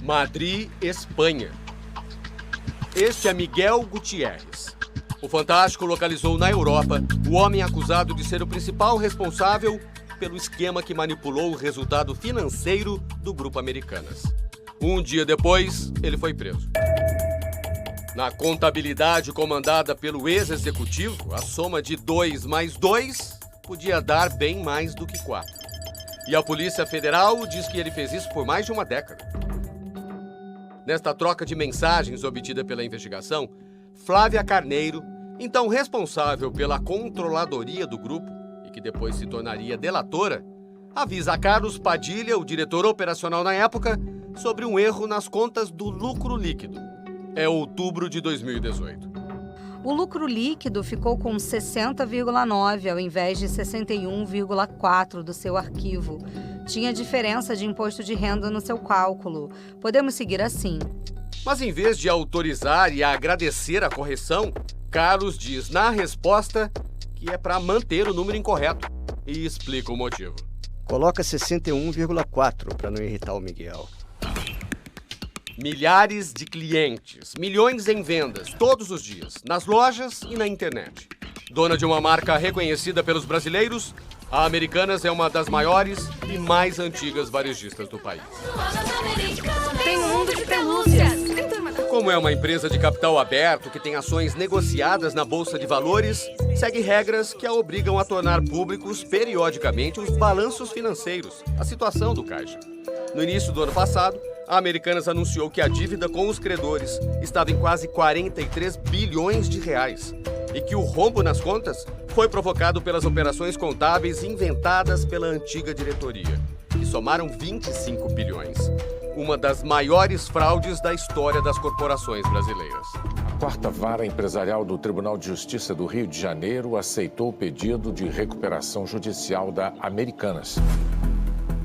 Madrid, Espanha. Este é Miguel Gutiérrez. O Fantástico localizou na Europa o homem acusado de ser o principal responsável pelo esquema que manipulou o resultado financeiro do Grupo Americanas. Um dia depois, ele foi preso. Na contabilidade comandada pelo ex-executivo, a soma de 2 mais 2 podia dar bem mais do que 4. E a Polícia Federal diz que ele fez isso por mais de uma década. Nesta troca de mensagens obtida pela investigação, Flávia Carneiro, então responsável pela controladoria do grupo e que depois se tornaria delatora, avisa a Carlos Padilha, o diretor operacional na época, sobre um erro nas contas do lucro líquido. É outubro de 2018. O lucro líquido ficou com 60,9 ao invés de 61,4 do seu arquivo. Tinha diferença de imposto de renda no seu cálculo. Podemos seguir assim. Mas em vez de autorizar e agradecer a correção, Carlos diz na resposta que é para manter o número incorreto e explica o motivo. Coloca 61,4 para não irritar o Miguel. Milhares de clientes, milhões em vendas, todos os dias, nas lojas e na internet. Dona de uma marca reconhecida pelos brasileiros, a Americanas é uma das maiores e mais antigas varejistas do país. Tem um mundo de pelúcias. Como é uma empresa de capital aberto que tem ações negociadas na Bolsa de Valores, segue regras que a obrigam a tornar públicos periodicamente os balanços financeiros, a situação do caixa. No início do ano passado, a Americanas anunciou que a dívida com os credores estava em quase 43 bilhões de reais e que o rombo nas contas foi provocado pelas operações contábeis inventadas pela antiga diretoria, que somaram 25 bilhões, uma das maiores fraudes da história das corporações brasileiras. A quarta vara empresarial do Tribunal de Justiça do Rio de Janeiro aceitou o pedido de recuperação judicial da Americanas.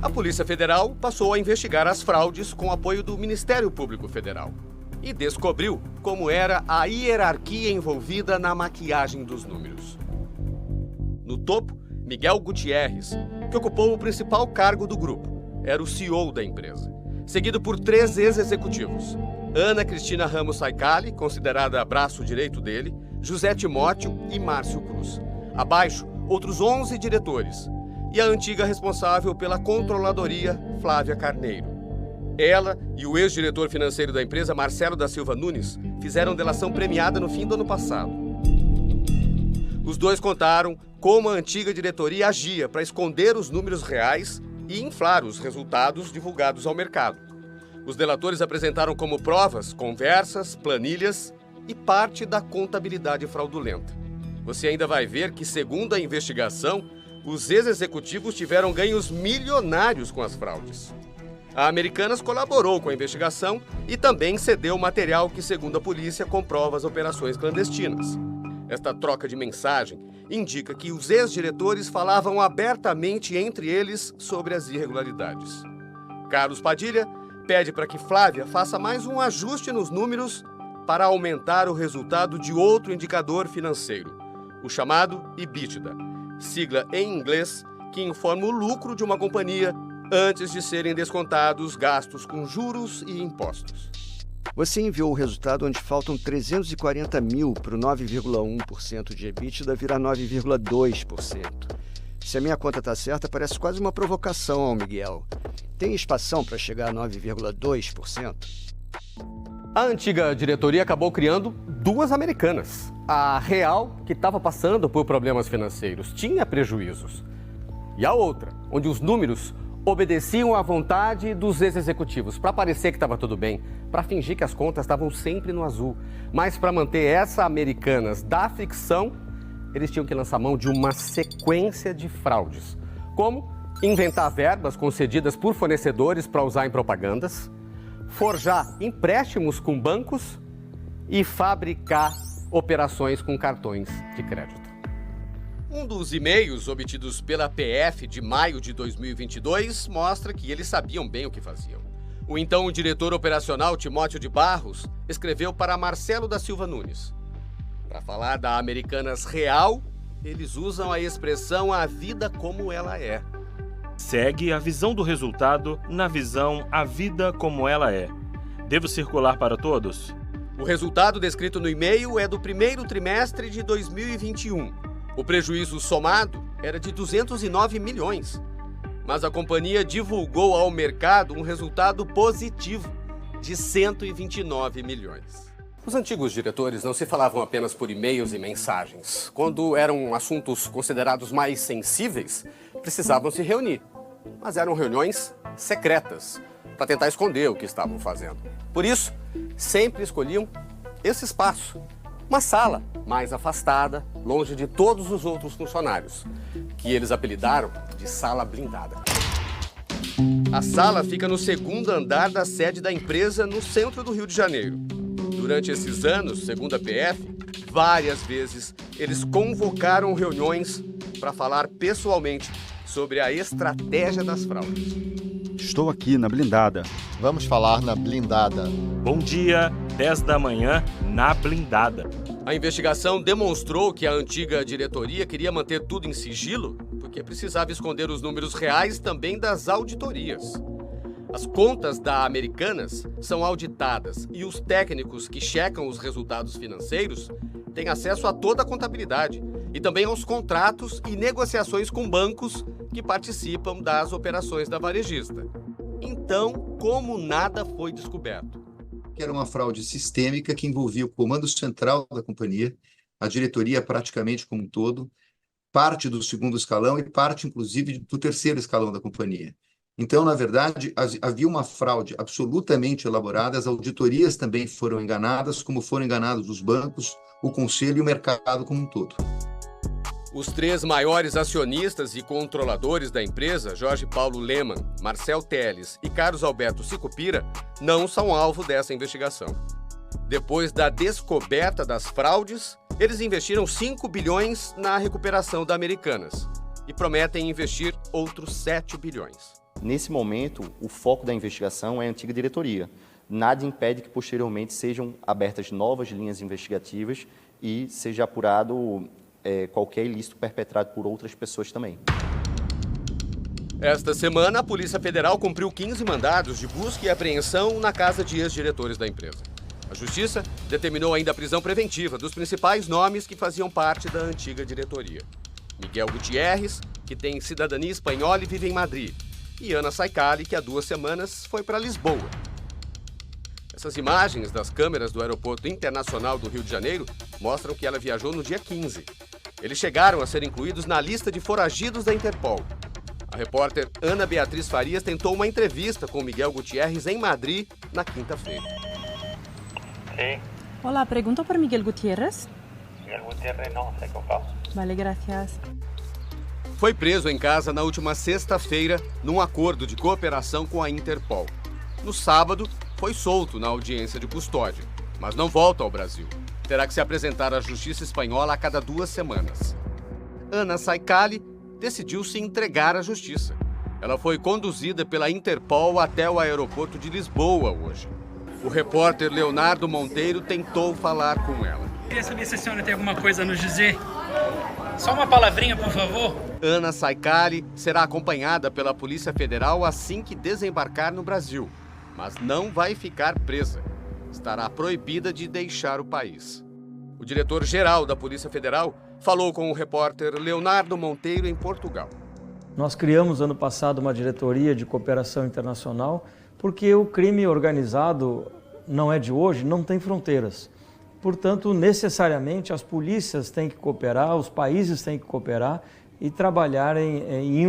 A Polícia Federal passou a investigar as fraudes com apoio do Ministério Público Federal e descobriu como era a hierarquia envolvida na maquiagem dos números. No topo, Miguel Gutiérrez, que ocupou o principal cargo do grupo, era o CEO da empresa, seguido por 3 ex-executivos: Ana Cristina Ramos Saicali, considerada braço direito dele, José Timóteo e Márcio Cruz. Abaixo, outros 11 diretores e a antiga responsável pela controladoria, Flávia Carneiro. Ela e o ex-diretor financeiro da empresa, Marcelo da Silva Nunes, fizeram delação premiada no fim do ano passado. Os dois contaram como a antiga diretoria agia para esconder os números reais e inflar os resultados divulgados ao mercado. Os delatores apresentaram como provas conversas, planilhas e parte da contabilidade fraudulenta. Você ainda vai ver que, segundo a investigação, os ex-executivos tiveram ganhos milionários com as fraudes. A Americanas colaborou com a investigação e também cedeu material que, segundo a polícia, comprova as operações clandestinas. Esta troca de mensagem indica que os ex-diretores falavam abertamente entre eles sobre as irregularidades. Carlos Padilha pede para que Flávia faça mais um ajuste nos números para aumentar o resultado de outro indicador financeiro, o chamado EBITDA, sigla em inglês que informa o lucro de uma companhia antes de serem descontados gastos com juros e impostos. Você enviou o resultado onde faltam 340 mil para o 9,1% de EBITDA virar 9,2%. Se a minha conta está certa, parece quase uma provocação ao Miguel. Tem espação para chegar a 9,2%? A antiga diretoria acabou criando 2 Americanas. A Real, que estava passando por problemas financeiros, tinha prejuízos. E a outra, onde os números obedeciam à vontade dos ex-executivos, para parecer que estava tudo bem, para fingir que as contas estavam sempre no azul. Mas para manter essa Americanas da ficção, eles tinham que lançar mão de uma sequência de fraudes, como inventar verbas concedidas por fornecedores para usar em propagandas, forjar empréstimos com bancos e fabricar operações com cartões de crédito. Um dos e-mails obtidos pela PF de maio de 2022 mostra que eles sabiam bem o que faziam. O então diretor operacional Timóteo de Barros escreveu para Marcelo da Silva Nunes. Para falar da Americanas real, eles usam a expressão "a vida como ela é". Segue a visão do resultado na visão "a vida como ela é". Devo circular para todos? O resultado descrito no e-mail é do primeiro trimestre de 2021. O prejuízo somado era de 209 milhões. Mas a companhia divulgou ao mercado um resultado positivo de 129 milhões. Os antigos diretores não se falavam apenas por e-mails e mensagens. Quando eram assuntos considerados mais sensíveis, precisavam se reunir. Mas eram reuniões secretas, para tentar esconder o que estavam fazendo. Por isso, sempre escolhiam esse espaço, uma sala mais afastada, longe de todos os outros funcionários, que eles apelidaram de sala blindada. A sala fica no segundo andar da sede da empresa, no centro do Rio de Janeiro. Durante esses anos, segundo a PF, várias vezes eles convocaram reuniões para falar pessoalmente sobre a estratégia das fraudes. Estou aqui na blindada. Vamos falar na blindada. Bom dia, 10 da manhã, na blindada. A investigação demonstrou que a antiga diretoria queria manter tudo em sigilo, porque precisava esconder os números reais também das auditorias. As contas da Americanas são auditadas e os técnicos que checam os resultados financeiros têm acesso a toda a contabilidade e também aos contratos e negociações com bancos que participam das operações da varejista. Então, como nada foi descoberto? Era uma fraude sistêmica que envolvia o comando central da companhia, a diretoria praticamente como um todo, parte do segundo escalão e parte, inclusive, do terceiro escalão da companhia. Então, na verdade, havia uma fraude absolutamente elaborada, as auditorias também foram enganadas, como foram enganados os bancos, o conselho e o mercado como um todo. Os três maiores acionistas e controladores da empresa, Jorge Paulo Lemann, Marcel Teles e Carlos Alberto Sicupira, não são alvo dessa investigação. Depois da descoberta das fraudes, eles investiram 5 bilhões na recuperação da Americanas e prometem investir outros 7 bilhões. Nesse momento, o foco da investigação é a antiga diretoria. Nada impede que posteriormente sejam abertas novas linhas investigativas e seja apurado qualquer ilícito perpetrado por outras pessoas também. Esta semana, a Polícia Federal cumpriu 15 mandados de busca e apreensão na casa de ex-diretores da empresa. A Justiça determinou ainda a prisão preventiva dos principais nomes que faziam parte da antiga diretoria. Miguel Gutierrez, que tem cidadania espanhola e vive em Madrid, e Ana Saicali, que há 2 semanas foi para Lisboa. Essas imagens das câmeras do Aeroporto Internacional do Rio de Janeiro mostram que ela viajou no dia 15. Eles chegaram a ser incluídos na lista de foragidos da Interpol. A repórter Ana Beatriz Farias tentou uma entrevista com Miguel Gutierrez em Madrid na quinta-feira. Sí. Hola, pregunto por Miguel Gutiérrez. Miguel Gutiérrez no, sé con Pablo. Vale, gracias. Foi preso em casa na última sexta-feira num acordo de cooperação com a Interpol. No sábado, foi solto na audiência de custódia, mas não volta ao Brasil. Terá que se apresentar à Justiça Espanhola a cada 2 semanas. Ana Saicali decidiu se entregar à Justiça. Ela foi conduzida pela Interpol até o aeroporto de Lisboa hoje. O repórter Leonardo Monteiro tentou falar com ela. Queria saber se a senhora tem alguma coisa a nos dizer. Só uma palavrinha, por favor. Ana Saicali será acompanhada pela Polícia Federal assim que desembarcar no Brasil, mas não vai ficar presa. Estará proibida de deixar o país. O diretor-geral da Polícia Federal falou com o repórter Leonardo Monteiro em Portugal. Nós criamos ano passado uma diretoria de cooperação internacional porque o crime organizado não é de hoje, não tem fronteiras. Portanto, necessariamente as polícias têm que cooperar, os países têm que cooperar e trabalhar em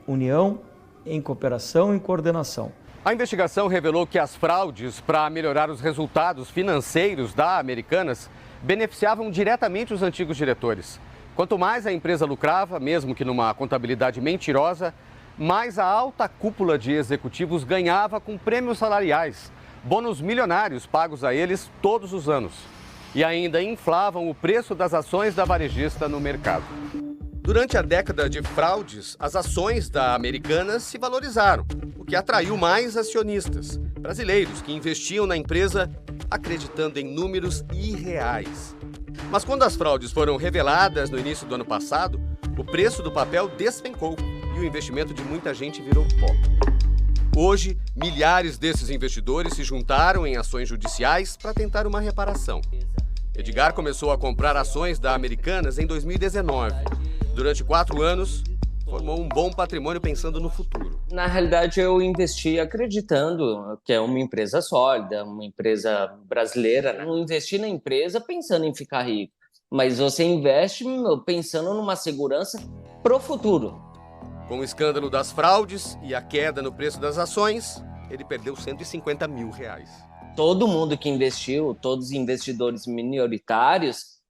união, em cooperação, em coordenação. A investigação revelou que as fraudes para melhorar os resultados financeiros da Americanas beneficiavam diretamente os antigos diretores. Quanto mais a empresa lucrava, mesmo que numa contabilidade mentirosa, mais a alta cúpula de executivos ganhava com prêmios salariais, bônus milionários pagos a eles todos os anos. E ainda inflavam o preço das ações da varejista no mercado. Durante a década de fraudes, as ações da Americanas se valorizaram, o que atraiu mais acionistas brasileiros que investiam na empresa acreditando em números irreais. Mas quando as fraudes foram reveladas no início do ano passado, o preço do papel despencou e o investimento de muita gente virou pó. Hoje, milhares desses investidores se juntaram em ações judiciais para tentar uma reparação. Edgar começou a comprar ações da Americanas em 2019. Durante 4 anos, formou um bom patrimônio pensando no futuro. Na realidade, eu investi acreditando que é uma empresa sólida, uma empresa brasileira. Não investi na empresa pensando em ficar rico, mas você investe pensando numa segurança pro futuro. Com o escândalo das fraudes e a queda no preço das ações, ele perdeu R$150 mil. Todo mundo que investiu, todos os investidores minoritários,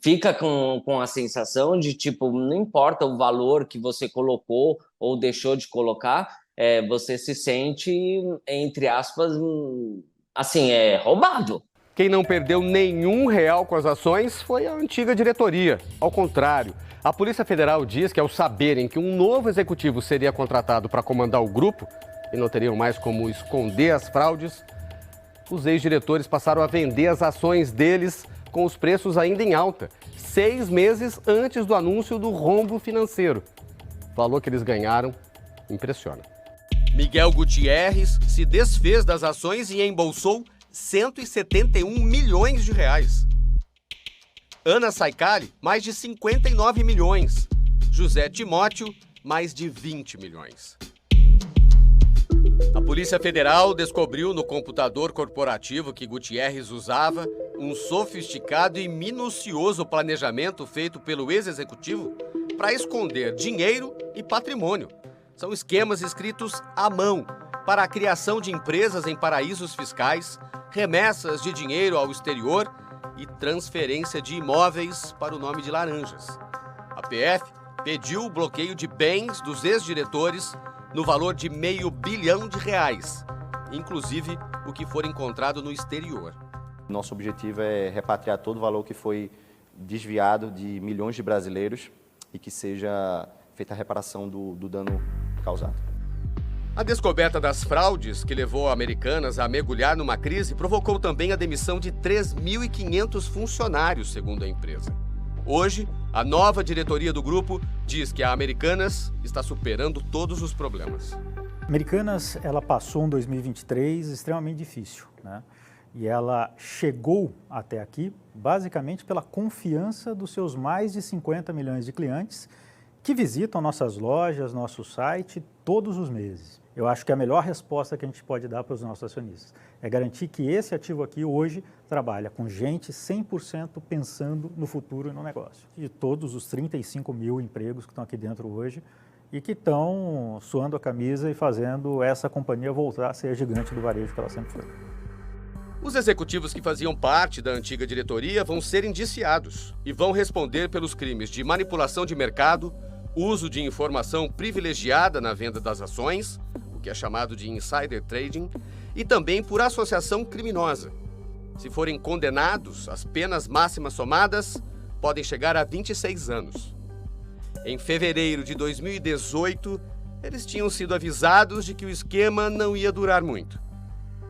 fica com a sensação de, tipo, não importa o valor que você colocou ou deixou de colocar, você se sente, entre aspas, assim, roubado. Quem não perdeu nenhum real com as ações foi a antiga diretoria. Ao contrário, a Polícia Federal diz que, ao saberem que um novo executivo seria contratado para comandar o grupo e não teriam mais como esconder as fraudes, os ex-diretores passaram a vender as ações deles com os preços ainda em alta, 6 meses antes do anúncio do rombo financeiro. O valor que eles ganharam impressiona. Miguel Gutierrez se desfez das ações e embolsou R$171 milhões. Ana Saicali, mais de 59 milhões. José Timóteo, mais de 20 milhões. A Polícia Federal descobriu no computador corporativo que Gutierrez usava um sofisticado e minucioso planejamento feito pelo ex-executivo para esconder dinheiro e patrimônio. São esquemas escritos à mão para a criação de empresas em paraísos fiscais, remessas de dinheiro ao exterior e transferência de imóveis para o nome de Laranjas. A PF pediu o bloqueio de bens dos ex-diretores no valor de R$500 bilhão, inclusive o que for encontrado no exterior. Nosso objetivo é repatriar todo o valor que foi desviado de milhões de brasileiros e que seja feita a reparação do dano causado. A descoberta das fraudes, que levou a Americanas a mergulhar numa crise, provocou também a demissão de 3.500 funcionários, segundo a empresa. Hoje, a nova diretoria do grupo diz que a Americanas está superando todos os problemas. Americanas, ela passou um 2023 extremamente difícil, né? E ela chegou até aqui basicamente pela confiança dos seus mais de 50 milhões de clientes que visitam nossas lojas, nosso site todos os meses. Eu acho que a melhor resposta que a gente pode dar para os nossos acionistas é garantir que esse ativo aqui hoje trabalha com gente 100% pensando no futuro e no negócio. De todos os 35 mil empregos que estão aqui dentro hoje e que estão suando a camisa e fazendo essa companhia voltar a ser a gigante do varejo que ela sempre foi. Os executivos que faziam parte da antiga diretoria vão ser indiciados e vão responder pelos crimes de manipulação de mercado, uso de informação privilegiada na venda das ações, o que é chamado de insider trading, e também por associação criminosa. Se forem condenados, as penas máximas somadas podem chegar a 26 anos. Em fevereiro de 2018, eles tinham sido avisados de que o esquema não ia durar muito.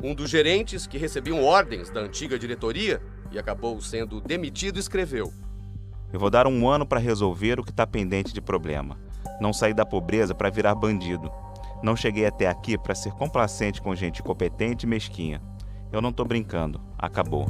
Um dos gerentes que recebiam ordens da antiga diretoria e acabou sendo demitido escreveu: Eu vou dar 1 ano para resolver o que está pendente de problema. Não saí da pobreza para virar bandido. Não cheguei até aqui para ser complacente com gente incompetente e mesquinha. Eu não estou brincando. Acabou.